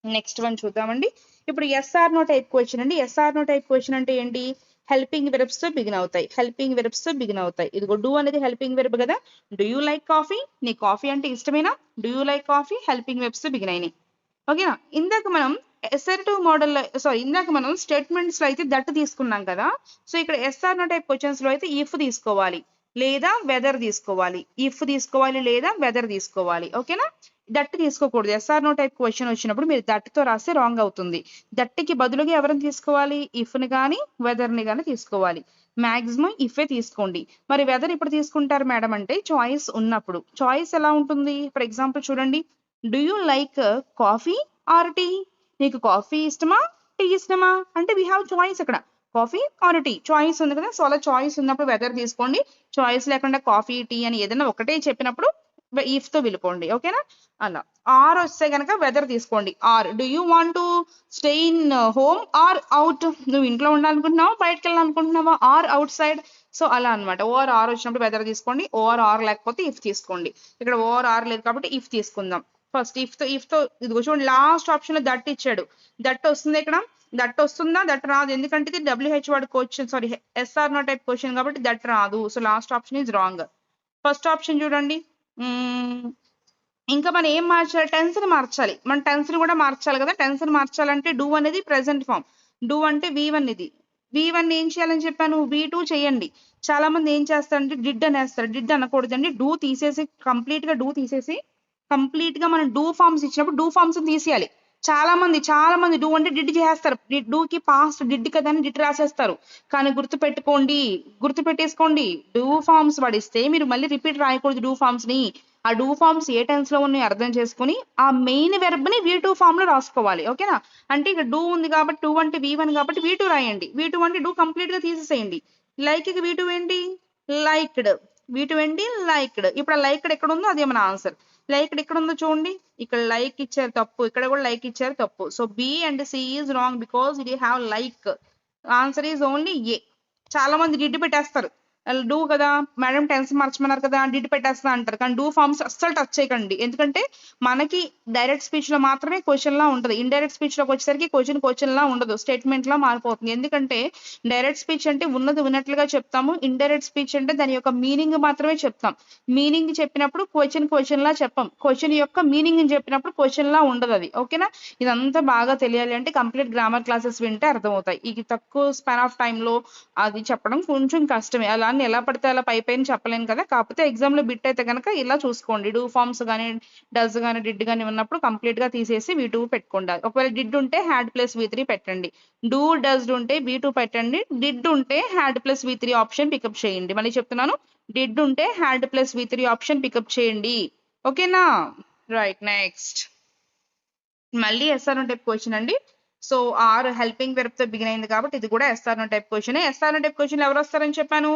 నెక్స్ట్ వన్ చూద్దామండి. ఇప్పుడు ఎస్ఆర్ నో టైప్ క్వశ్చన్ అండి. ఎస్ఆర్ నో టైప్ క్వశ్చన్ అంటే ఏంటి? హెల్పింగ్ వెర్బ్స్ తో బిగిన్ అవుతాయి. హెల్పింగ్ వెర్బ్స్ తో బిగిన్ అవుతాయి. ఇదిగో డూ అనేది హెల్పింగ్ వెర్బ్ కదా. Do you like coffee? నీ కాఫీ అంటే ఇష్టమేనా? Do you like coffee? Helping verbs తో బిగిన్ అయినాయి. ఓకేనా? ఇందాక మనం అసర్టివ్ మోడల్ ఇందాక మనం స్టేట్మెంట్స్ లో అయితే దట్ తీసుకున్నాం కదా. సో ఇక్కడ ఎస్ఆర్ నో టైప్ క్వశ్చన్స్ లో అయితే ఇఫ్ తీసుకోవాలి లేదా వెదర్ తీసుకోవాలి. ఇఫ్ తీసుకోవాలి లేదా వెదర్ తీసుకోవాలి. ఓకేనా? దట్ తీసుకోకూడదు. ఎస్ఆర్ నో టైప్ క్వశ్చన్ వచ్చినప్పుడు మీరు దట్ తో రాస్తే రాంగ్ అవుతుంది. దట్కి బదులుగా ఎవరిని తీసుకోవాలి? ఇఫ్ ని కానీ వెదర్ ని కానీ తీసుకోవాలి. మాక్సిమం ఇఫే తీసుకోండి. మరి వెదర్ ఇప్పుడు తీసుకుంటారు మేడం అంటే చాయిస్ ఉన్నప్పుడు. చాయిస్ ఎలా ఉంటుంది? ఫర్ ఎగ్జాంపుల్ చూడండి. Do you like coffee or tea? నీకు కాఫీ ఇష్టమా, టీ ఇష్టమా? అంటే వీ హ్యావ్ చాయిస్. ఇక్కడ కాఫీ ఆర్ టీ చాయిస్ ఉంది కదా. సో అలా చాయిస్ ఉన్నప్పుడు వెదర్ తీసుకోండి. చాయిస్ లేకుండా కాఫీ, టీ అని ఏదైనా ఒకటే చెప్పినప్పుడు ఇఫ్ తో వెళ్ళిపోండి. ఓకేనా? అలా. ఆర్ వస్తే కనుక వెదర్ తీసుకోండి. Or do you want to stay in home or out? నువ్వు ఇంట్లో ఉండాలనుకుంటున్నావా, బయటకు వెళ్ళాలనుకుంటున్నావా? Or outside. సో అలా అనమాట. ఓఆర్ ఆర్ వచ్చినప్పుడు వెదర్ తీసుకోండి. ఓఆర్ ఆర్ లేకపోతే ఇఫ్ తీసుకోండి. ఇక్కడ ఓఆర్ ఆర్ లేదు కాబట్టి ఇఫ్ తీసుకుందాం. ఫస్ట్ ఇఫ్ తో ఇదిగో చూడండి, లాస్ట్ ఆప్షన్ లో దట్ ఇచ్చాడు. దట్ వస్తుంది ఇక్కడ. దట్ వస్తుందా? దట్ రాదు. ఎందుకంటే ఇది WH word question, sorry yes or no type question కాబట్టి దట్ రాదు. So last option is wrong. First option చూడండి. ఇంకా మనం ఏం మార్చాలి? టెన్స్ ని మార్చాలి. మనం టెన్స్ ని కూడా మార్చాలి కదా. టెన్స్ ని మార్చాలంటే డూ అనేది ప్రెసెంట్ ఫామ్. డూ అంటే V1 ఇది. V1 ఏం చేయాలని చెప్పాను? V2 చేయండి. చాలా మంది ఏం చేస్తారంటే డిడ్ అనేస్తారు. డిడ్ అనకూడదండి. డూ తీసేసి కంప్లీట్ గా మనం డూ ఫార్మ్స్ ఇచ్చినప్పుడు డూ ఫార్మ్స్ తీసేయాలి. చాలా మంది డూ అంటే డిడ్ చేస్తారు. డూకి పాస్ట్ డిడ్ కదా అని డిడ్ రాసేస్తారు. కానీ గుర్తుపెట్టేసుకోండి. డూ ఫార్మ్స్ పడిస్తే మీరు మళ్ళీ రిపీట్ రాయకూడదు డూ ఫార్మ్స్ ని. ఆ డూ ఫార్మ్స్ ఏ టెన్స్ లో ఉన్నాయి అర్థం చేసుకుని ఆ మెయిన్ వెర్బ్ ని V2 ఫామ్ లో రాసుకోవాలి. ఓకేనా? అంటే ఇక్కడ డూ ఉంది కాబట్టి డూ అంటే V1 కాబట్టి V2 రాయండి. V2 అంటే డూ కంప్లీట్ గా తీసేసేయండి. లైక్ కి V2 ఏంటి? లైక్డ్. V2 ఏంటి? లైక్డ్. ఇప్పుడు ఆ లైక్డ్ ఎక్కడ ఉందో అదే మన ఆన్సర్. లైక్డ్ ఎక్కడ ఉందో చూడండి. ఇక్కడ లైక్ ఇచ్చారు, తప్పు. ఇక్కడ కూడా లైక్ ఇచ్చారు, తప్పు. So B and C is wrong because it have like. Answer is only A. చాలా మంది డిడ్ పెట్టేస్తారు. డూ కదా మేడం, టెన్స్ మార్చమన్నారు కదా డిడ్ పెట్టేస్తా అంటారు. కానీ డూ ఫార్మ్స్ అస్సలు టచ్ చేయకండి. ఎందుకంటే మనకి డైరెక్ట్ స్పీచ్ లో మాత్రమే క్వశ్చన్ లా ఉంటుంది. ఇండైరెక్ట్ స్పీచ్ లోకి వచ్చేసరికి క్వశ్చన్ లా ఉండదు, స్టేట్మెంట్ లా మారిపోతుంది. ఎందుకంటే డైరెక్ట్ స్పీచ్ అంటే ఉన్నది ఉన్నట్లుగా చెప్తాము. ఇండైరెక్ట్ స్పీచ్ అంటే దాని యొక్క మీనింగ్ మాత్రమే చెప్తాం. మీనింగ్ చెప్పినప్పుడు క్వశ్చన్ లా చెప్పాం. క్వశ్చన్ యొక్క మీనింగ్ చెప్పినప్పుడు క్వశ్చన్ లా ఉండదు అది. ఓకేనా? ఇదంతా బాగా తెలియాలి అంటే కంప్లీట్ గ్రామర్ క్లాసెస్ వింటే అర్థమవుతాయి. ఇది తక్కువ స్పాన్ ఆఫ్ టైమ్ లో అది చెప్పడం కొంచెం కష్టమే. అలా అని ఎలా పడితే అలా పైన చెప్పలేను కదా. కాకపోతే ఎగ్జామ్ లో బిట్ అయితే కనుక ఇలా చూసుకోండి. డూ ఫార్మ్స్ కానీ డస్ కానీ డిడ్ కానీ ఉన్నప్పుడు కంప్లీట్ గా తీసేసి V2 పెట్టుకోండి. ఒకవేళ డిడ్ ఉంటే హ్యాడ్ ప్లస్ V3 పెట్టండి. డూ డస్ ఉంటే V2 పెట్టండి. డిడ్ ఉంటే had plus V3 option pick up చేయండి. మళ్ళీ చెప్తున్నాను, డిడ్ ఉంటే had plus V3 option pick up చేయండి. ఓకేనా? రైట్. నెక్స్ట్ మళ్ళీ ఎస్ఆర్ టైప్ క్వశ్చన్ అండి. సో ఆర్ హెల్పింగ్ వెర్బ్ తో బిగిన్ అయింది కాబట్టి ఇది కూడా yes or type question. Yes or type question ఎవరు వస్తారని చెప్పాను?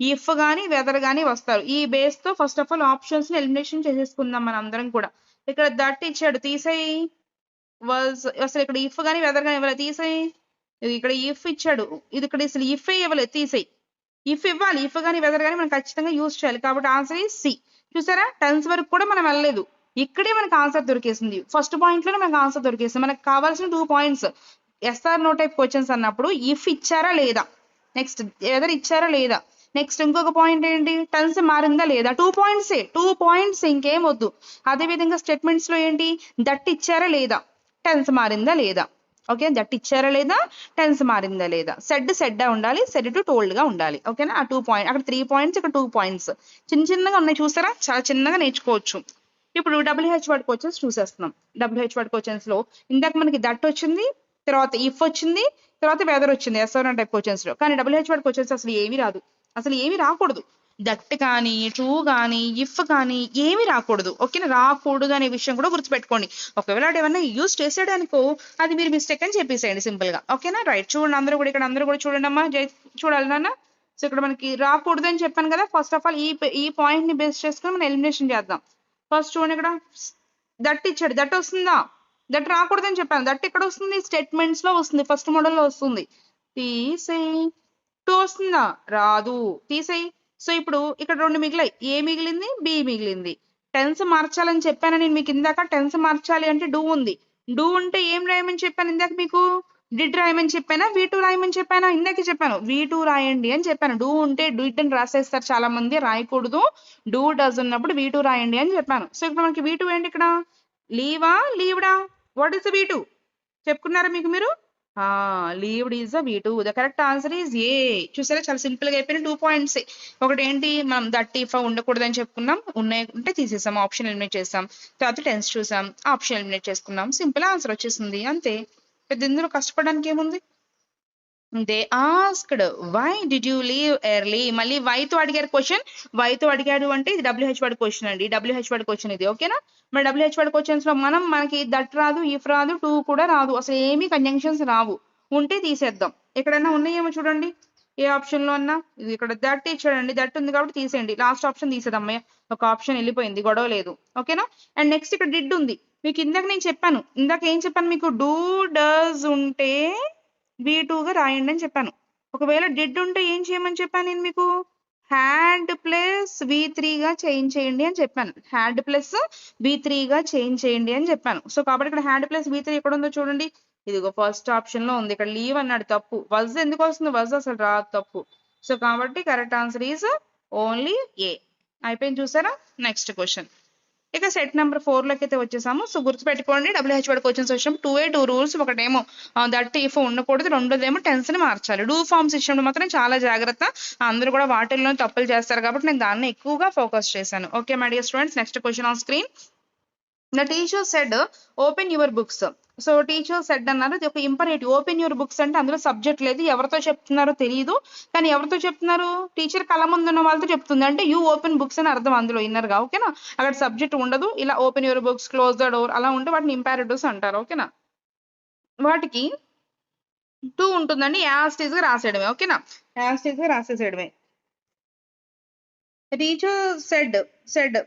ఇఫ్ గానీ వెదర్ గానీ వస్తారు. ఈ బేస్ తో ఫస్ట్ ఆఫ్ ఆల్ ఆప్షన్స్ ని ఎలిమినేషన్ చేసేసుకుందాం మన అందరం కూడా. ఇక్కడ దట్ ఇచ్చాడు, తీసేయి. అసలు ఇక్కడ ఇఫ్ గానీ వెదర్ గానీ ఇవ్వలేదు, తీసేయి. ఇక్కడ ఇఫ్ ఇచ్చాడు, ఇది ఇక్కడ అసలు ఇఫ్ ఇవ్వలేదు, తీసేయి. ఇఫ్ ఇవ్వాలి, ఇఫ్ కానీ వెదర్ కానీ మనం ఖచ్చితంగా యూజ్ చేయాలి. కాబట్టి ఆన్సర్ ఈ సి. చూసారా, టెన్స్ వరకు కూడా మనం వెళ్ళలేదు, ఇక్కడే మనకు ఆన్సర్ దొరికేసింది. ఫస్ట్ పాయింట్ లోనే మనకు ఆన్సర్ దొరికేసింది. మనకు కావాల్సిన 2 points yes or no type questions అన్నప్పుడు ఇఫ్ ఇచ్చారా లేదా, నెక్స్ట్ వెదర్ ఇచ్చారా లేదా, నెక్స్ట్ ఇంకొక పాయింట్ ఏంటి, టెన్స్ మారిందా లేదా. 2 పాయింట్సే, 2 పాయింట్స్, ఇంకేం వద్దు. అదే విధంగా స్టేట్మెంట్స్ లో ఏంటి, దట్ ఇచ్చారా లేదా, టెన్స్ మారిందా లేదా. ఓకే, దట్ ఇచ్చారా లేదా, టెన్స్ మారిందా లేదా. సెడ్ ఉండాలి, సెడ్ టు టోల్డ్ గా ఉండాలి. ఓకేనా, ఆ 2 పాయింట్, అక్కడ 3 పాయింట్స్, ఇక్కడ 2 పాయింట్స్ చిన్నగా ఉన్నాయి. చూసారా, చాలా చిన్నగా నేర్చుకోవచ్చు. ఇప్పుడు WH వర్డ్ క్వశ్చన్స్ చూసేస్తున్నాం. WH వర్డ్ క్వశ్చన్స్ లో ఇందాక మనకి దట్ వచ్చింది, తర్వాత ఇఫ్ వచ్చింది, తర్వాత వెదర్ వచ్చింది ఎస్ఆర్ టైప్ క్వశ్చన్స్ లో. కానీ WH వర్డ్ క్వశ్చన్స్ అసలు ఏమీ రాదు, అసలు ఏమీ రాకూడదు. దట్ కానీ, ట్రూ కానీ, ఇఫ్ కానీ ఏమీ రాకూడదు. ఓకేనా, రాకూడదు అనే విషయం కూడా గుర్తుపెట్టుకోండి. ఒకవేళ ఏమన్నా యూజ్ చేసాడనుకో అది మీరు మిస్టేక్ అని చెప్పేసేయండి సింపుల్ గా. ఓకేనా, రైట్. చూడండి అందరూ కూడా, ఇక్కడ అందరూ కూడా చూడండి అమ్మా, చూడాలి నాన్న. సో ఇక్కడ మనకి రాకూడదు అని చెప్పాను కదా. ఫస్ట్ ఆఫ్ ఆల్ ఈ పాయింట్ ని బేస్ చేసుకుని మనం ఎలిమినేషన్ చేద్దాం. ఫస్ట్ చూడండి, ఇక్కడ దట్ ఇచ్చాడు, దట్ వస్తుందా, దట్ రాకూడదని చెప్పాను. దట్ ఇక్కడ వస్తుంది, స్టేట్మెంట్స్ లో వస్తుంది, ఫస్ట్ మోడల్ లో వస్తుంది. తీసేయి. 2 వస్తుందా, రాదు, తీసేయి. సో ఇప్పుడు ఇక్కడ 2 మిగిలాయి, ఏ మిగిలింది, బి మిగిలింది. టెన్స్ మార్చాలని చెప్పాను నేను మీకు ఇందాక. టెన్స్ మార్చాలి అంటే డూ ఉంది, డూ ఉంటే ఏం రాయమని చెప్పాను ఇందాక మీకు, డిడ్ రాయమని చెప్పానా, V2 రాయమని చెప్పానా, ఇందాక చెప్పాను V2 రాయండి అని చెప్పాను. డూ ఉంటే డిడ్ అని రాసేస్తారు చాలా మంది, రాయకూడదు. డూ డస్ ఉన్నప్పుడు V2 రాయండి అని చెప్పాను. సో ఇప్పుడు మనకి V2 ఏంటి, ఇక్కడ లీవా, లీవ్డా, వాట్ ఈస్ ద V2 చెప్పుకున్నారా మీకు మీరు, లీవ్డ్ is the V2. The correct answer is a. చూసారా, చాలా సింపుల్ గా అయిపోయిన 2 పాయింట్స్. ఒకటి ఏంటి, మనం దట్ ఇఫ్ ఉండకూడదు అని చెప్పుకున్నాం, ఉన్నాయి ఉంటే తీసేసాం, ఆప్షన్ ఎలిమినేట్ చేసాం. తర్వాత టెన్స్ చూసాం, ఆప్షన్ ఎలిమినేట్ చేసుకున్నాం, సింపుల్ ఆన్సర్ వచ్చేసింది అంతే. పెద్ద ఇందులో కష్టపడడానికి ఏముంది. They asked why did you leave early. మళ్ళీ వై తో అడిగారు క్వశ్చన్, వై తో అడిగాడు అంటే ఇది WH వర్డ్ క్వశ్చన్ అండి, WH వర్డ్ క్వశ్చన్ ఇది. ఓకేనా, మరి WH వర్డ్ క్వశ్చన్స్ లో మనకి దట్ రాదు, ఇఫ్ రాదు, టూ కూడా రాదు, అసలు ఏమీ కంజంక్షన్స్ రావు. ఉంటే తీసేద్దాం. ఎక్కడైనా ఉన్నాయేమో చూడండి, ఏ ఆప్షన్ లో అన్నా. ఇది ఇక్కడ దట్ ఇచ్చాడండి, దట్ ఉంది కాబట్టి తీసేయండి, లాస్ట్ ఆప్షన్ తీసేదమ్మయ్య, ఒక ఆప్షన్ వెళ్ళిపోయింది, గొడవ లేదు. ఓకేనా, అండ్ నెక్స్ట్ ఇక్కడ డిడ్ ఉంది. మీకు ఇందాక నేను చెప్పాను, ఇందాక ఏం చెప్పాను మీకు, డూ డస్ ఉంటే V2 గా రాయండి అని చెప్పాను. ఒకవేళ డిడ్ ఉంటే ఏం చేయమని చెప్పాను నేను మీకు, హ్యాడ్ ప్లస్ V3 గా చేంజ్ చేయండి అని చెప్పాను. హ్యాడ్ ప్లస్ V3 గా చేంజ్ చేయండి అని చెప్పాను. సో కాబట్టి ఇక్కడ హ్యాడ్ ప్లస్ V3 ఎక్కడ ఉందో చూడండి, ఇదిగో ఫస్ట్ ఆప్షన్ లో ఉంది. ఇక్కడ లీవ్ అన్నాడు, తప్పు. వజ్ ఎందుకు వస్తుంది, వజ్ అసలు రాదు, తప్పు. సో కాబట్టి కరెక్ట్ ఆన్సర్ ఈజ్ ఓన్లీ ఏ. అయిపోయింది చూసారా. నెక్స్ట్ క్వశ్చన్, ఇక సెట్ నెంబర్ 4 లోకి అయితే వచ్చేసాము. సో గుర్తుపెట్టుకోండి, WH వర్డ్ క్వశ్చన్స్ వచ్చినప్పుడు 2 రూల్స్. ఒకటేమో దట్ ఇఫ్ ఉండకూడదు, రెండోదేమో టెన్స్ ని మార్చాలి. డూ ఫార్మ్స్ ఇచ్చినప్పుడు మాత్రం చాలా జాగ్రత్త, అందరూ కూడా వాటిల్లో తప్పులు చేస్తారు కాబట్టి నేను దాన్ని ఎక్కువగా ఫోకస్ చేశాను. Okay my dear students, next question on screen. The teacher said open your books. So teacher said అన్నారు, ఇది ఒక ఇంపరేటివ్. ఓపెన్ యువర్ బుక్స్ అంటే అందులో సబ్జెక్ట్ లేదు, ఎవరితో చెప్తున్నారో తెలియదు. కానీ ఎవరితో చెప్తున్నారు, టీచర్ కళ్ళ ముందు ఉన్న వాళ్ళతో చెప్తుంది, అంటే యూ ఓపెన్ బుక్స్ అని అర్థం అందులో ఇన్నర్ గా. ఓకేనా, అక్కడ సబ్జెక్ట్ ఉండదు. ఇలా open your books, close the door అలా ఉంటే వాటిని ఇంపారేటివ్స్ అంటారు. ఓకేనా, వాటికి 2 ఉంటుందండి, యాస్టీజ్ గా రాసేయడమే. ఓకేనా, యాస్టీజ్ గా రాసేసేయడమే. టీచర్ సెడ్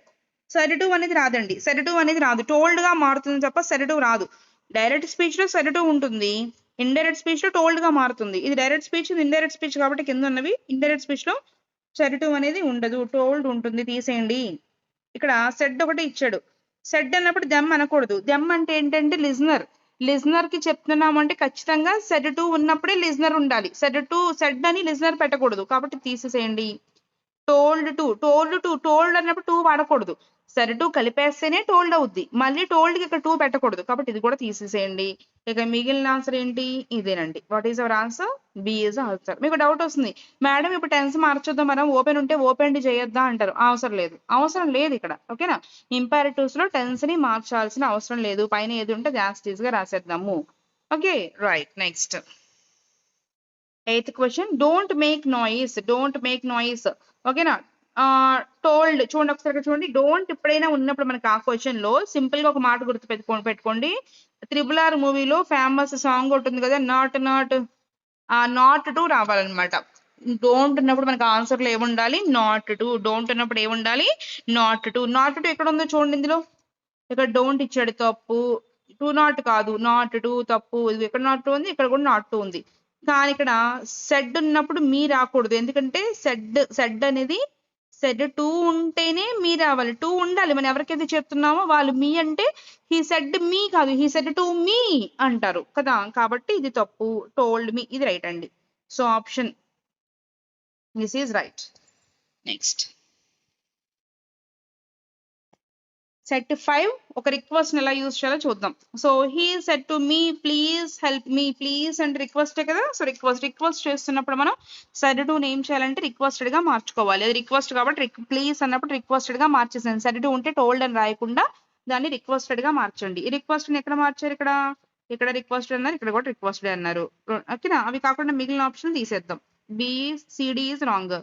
సెడటివ్ అనేది రాదండి, సెడటివ్ అనేది రాదు, టోల్డ్ గా మారుతుంది తప్ప సెడటివ్ రాదు. డైరెక్ట్ స్పీచ్ లో సెడటివ్ ఉంటుంది, ఇండైరెక్ట్ స్పీచ్ లో టోల్డ్ గా మారుతుంది. ఇది డైరెక్ట్ స్పీచ్, ఇది ఇండైరెక్ట్ స్పీచ్ కాబట్టి కింద ఉన్నవి. ఇండైరెక్ట్ స్పీచ్ లో సెడటివ్ అనేది ఉండదు, టోల్డ్ ఉంటుంది, తీసేయండి. ఇక్కడ సెడ్ ఒకటి ఇచ్చాడు. సెడ్ అన్నప్పుడు దెమ్ అనకూడదు. దెమ్ అంటే ఏంటంటే లిజనర్ కి చెప్తున్నాము అంటే ఖచ్చితంగా సెడటివ్ ఉన్నప్పుడే లిజనర్ ఉండాలి. సెడ్ అని లిజనర్ పెట్టకూడదు, కాబట్టి తీసేసేయండి. టోల్డ్ అన్నప్పుడు 2 వాడకూడదు. సరే 2 కలిపేస్తేనే టోల్డ్ అవుద్ది, మళ్ళీ టోల్డ్ కి ఇక్కడ 2 పెట్టకూడదు, కాబట్టి ఇది కూడా తీసేసేయండి. ఇక మిగిలిన ఆన్సర్ ఏంటి, ఇదేనండి. What is our answer, B is answer. మీకు డౌట్ వస్తుంది, మేడం ఇప్పుడు టెన్స్ మార్చొద్దాం, మనం ఓపెన్ ఉంటే ఓపెన్ చేయొద్దా అంటారు. అవసరం లేదు ఇక్కడ. ఓకేనా, ఇంపారేటివ్స్ లో టెన్స్ ని మార్చాల్సిన అవసరం లేదు, పైన ఏది ఉంటే యాస్టీజ్ గా రాసేద్దాము. Okay right. Next 8th question, don't make noise. ఓకేనా, టోల్డ్ చూడండి ఒకసారి చూడండి. డోంట్ ఎప్పుడైనా ఉన్నప్పుడు మనకి ఆ క్వశ్చన్ లో సింపుల్ గా ఒక మాట గుర్తు పెట్టుకోండి. RRR మూవీలో ఫేమస్ సాంగ్ ఉంటుంది కదా, నాట్ టు రావాలన్నమాట. డోంట్ ఉన్నప్పుడు మనకి ఆన్సర్ లో ఏముండాలి, నాట్ టు. డోంట్ ఉన్నప్పుడు ఏముండాలి, నాట్ టు. ఎక్కడ ఉందో చూడండి, ఇందులో ఇక్కడ డోంట్ ఇచ్చాడు, తప్పు. 2 నాట్ కాదు, నాట్ 2 తప్పు. ఇది ఎక్కడ నాట్ 2 ఉంది, ఇక్కడ కూడా నాట్ 2 ఉంది. కానీ ఇక్కడ సెడ్ ఉన్నప్పుడు మీ రాకూడదు. ఎందుకంటే సెడ్ అనేది సెడ్ టు ఉంటేనే మీ రావాలి. టు ఉండాలి. మనం ఎవరికైతే చెప్తున్నామో వాళ్ళు మీ అంటే హీ సెడ్ మీ కాదు, హీ సెడ్ టు మీ అంటారు కదా. కాబట్టి ఇది తప్పు. టోల్డ్ మీ ఇది రైట్ అండి. So option this is right. Next set 5 ఒక రిక్వెస్ట్ ఎలా యూజ్ చేయాలో చూద్దాం. So he said to me please help me. Please అంటే రిక్వెస్టే కదా. సో రిక్వెస్ట్ చేస్తున్నప్పుడు మనం సెడ్ టు ఏం చేయాలంటే రిక్వెస్టెడ్ గా మార్చుకోవాలి. అది రిక్వెస్ట్ కాబట్టి ప్లీజ్ అన్నప్పుడు రిక్వెస్టెడ్ గా మార్చేసాను. సెడ్ టు ఉంటే టోల్డ్ అని రాయకుండా దాన్ని రిక్వెస్టెడ్ గా మార్చండి. ఈ రిక్వెస్ట్ ని ఎక్కడ మార్చారు? ఇక్కడ రిక్వెస్టెడ్ అన్నారు, ఇక్కడ కూడా రిక్వెస్టెడ్ అన్నారు. ఓకేనా? అవి కాకుండా మిగిలిన ఆప్షన్ తీసేద్దాం. BCD is wrong.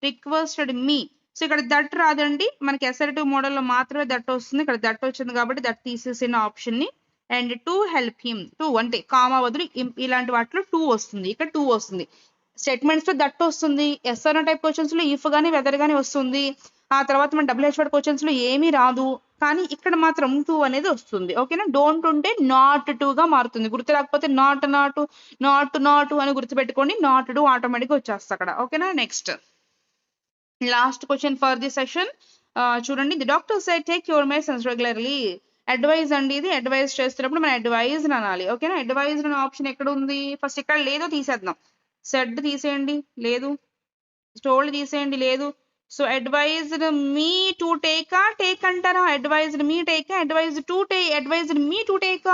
Requested me. So ఇక్కడ దట్ రాదండి, మనకి అసర్టివ్ మోడల్లో మాత్రమే దట్ వస్తుంది. ఇక్కడ దట్ వచ్చింది కాబట్టి దట్ తీసేసిన ఆప్షన్ ని. And to help him, to అంటే కామా వదిలి ఇలాంటి వాటిలో టూ వస్తుంది, ఇక్కడ టూ వస్తుంది. స్టేట్మెంట్స్ లో దట్ వస్తుంది. ఎస్ఆర్ టైప్ క్వశ్చన్స్ లో ఇఫ్ గానీ వెదర్ గానీ వస్తుంది. ఆ తర్వాత మన WH వర్డ్ క్వశ్చన్స్ లో ఏమీ రాదు. కానీ ఇక్కడ మాత్రం టూ అనేది వస్తుంది. ఓకేనా? డోంట్ ఉంటే నాట్ టు గా మారుతుంది. గుర్తు రాకపోతే నాట్ అని గుర్తుపెట్టుకోండి. నాట్ టు ఆటోమేటిక్ గా వచ్చేస్తా అక్కడ. ఓకేనా? Next last question for the session. చూడండి, the doctor said take your medicines regularly. Advise అండి, ఇది అడ్వైజ్ చేస్తున్నప్పుడు మనం అడ్వైజ్ అనాలి. ఓకేనా? అడ్వైజ్ అనే ఆప్షన్ ఎక్కడ ఉంది? ఫస్ట్ ఇక్కడ లేదో తీసేద్దాం. సెడ్ తీసేయండి, లేదు. టోల్డ్ తీసేయండి, లేదు. So advised me to take అంటారా? Advised me take, advised me to take.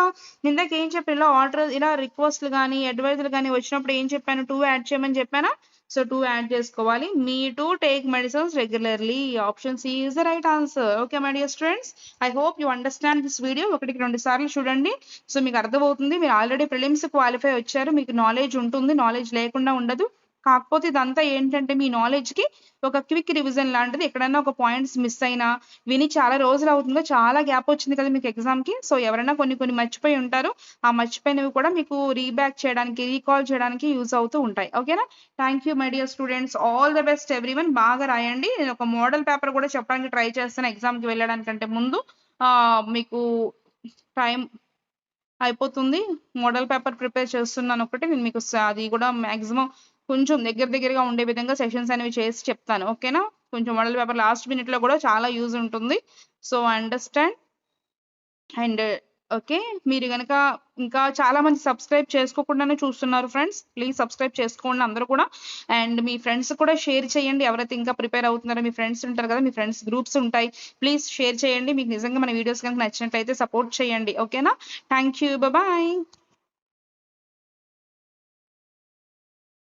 ఇందాక ఏం చెప్పాను? ఇలా ఆర్డర్ ఇలా రిక్వెస్ట్లు కానీ అడ్వైజులు కానీ వచ్చినప్పుడు ఏం చెప్పాను? టూ యాడ్ చేయమని చెప్పానా? సో టూ యాడ్ చేసుకోవాలి. Me to take medicines regularly. Option C is the right answer. Okay my dear students, I hope you understand this video. 1-2 సార్లు చూడండి. సో మీకు అర్థమవుతుంది. మీరు ఆల్రెడీ ప్రిలిమ్స్ క్వాలిఫై వచ్చారు, మీకు నాలెడ్జ్ ఉంటుంది, నాలెడ్జ్ లేకుండా ఉండదు. కాకపోతే ఇదంతా ఏంటంటే మీ నాలెడ్జ్ కి ఒక క్విక్ రివిజన్ లాంటిది. ఎక్కడైనా ఒక పాయింట్స్ మిస్ అయినా, విని చాలా రోజులు అవుతుందో, చాలా గ్యాప్ వచ్చింది కదా మీకు ఎగ్జామ్ కి. సో ఎవరైనా కొన్ని మర్చిపోయి ఉంటారు. ఆ మర్చిపోయినవి కూడా మీకు రీబ్యాక్ చేయడానికి, రీకాల్ చేయడానికి యూజ్ అవుతూ ఉంటాయి. ఓకేనా? Thank you my dear students. All the best everyone. బాగా రాయండి. నేను ఒక మోడల్ పేపర్ కూడా చెప్పడానికి ట్రై చేస్తాను ఎగ్జామ్ కి వెళ్ళడానికంటే ముందు. మీకు టైం అయిపోతుంది. మోడల్ పేపర్ ప్రిపేర్ చేస్తున్నాను ఒకటి. నేను మీకు అది కూడా మాక్సిమం కొంచెం దగ్గరగా ఉండే విధంగా సెషన్స్ అనేవి చేసి చెప్తాను. ఓకేనా? కొంచెం మోడల్ పేపర్ లాస్ట్ మినిట్ లో కూడా చాలా యూజ్ ఉంటుంది. So understand. అండ్ ఓకే, మీరు కనుక ఇంకా చాలా మంది సబ్స్క్రైబ్ చేసుకోకుండానే చూస్తున్నారు ఫ్రెండ్స్. ప్లీజ్ సబ్స్క్రైబ్ చేసుకోండి అందరూ కూడా. అండ్ మీ ఫ్రెండ్స్ కూడా షేర్ చేయండి. ఎవరైతే ఇంకా ప్రిపేర్ అవుతున్నారో మీ ఫ్రెండ్స్ ఉంటారు కదా, మీ ఫ్రెండ్స్ గ్రూప్స్ ఉంటాయి. ప్లీజ్ షేర్ చేయండి. మీకు నిజంగా మన వీడియోస్ కనుక నచ్చినట్లయితే సపోర్ట్ చేయండి. ఓకేనా? Thank you, bye.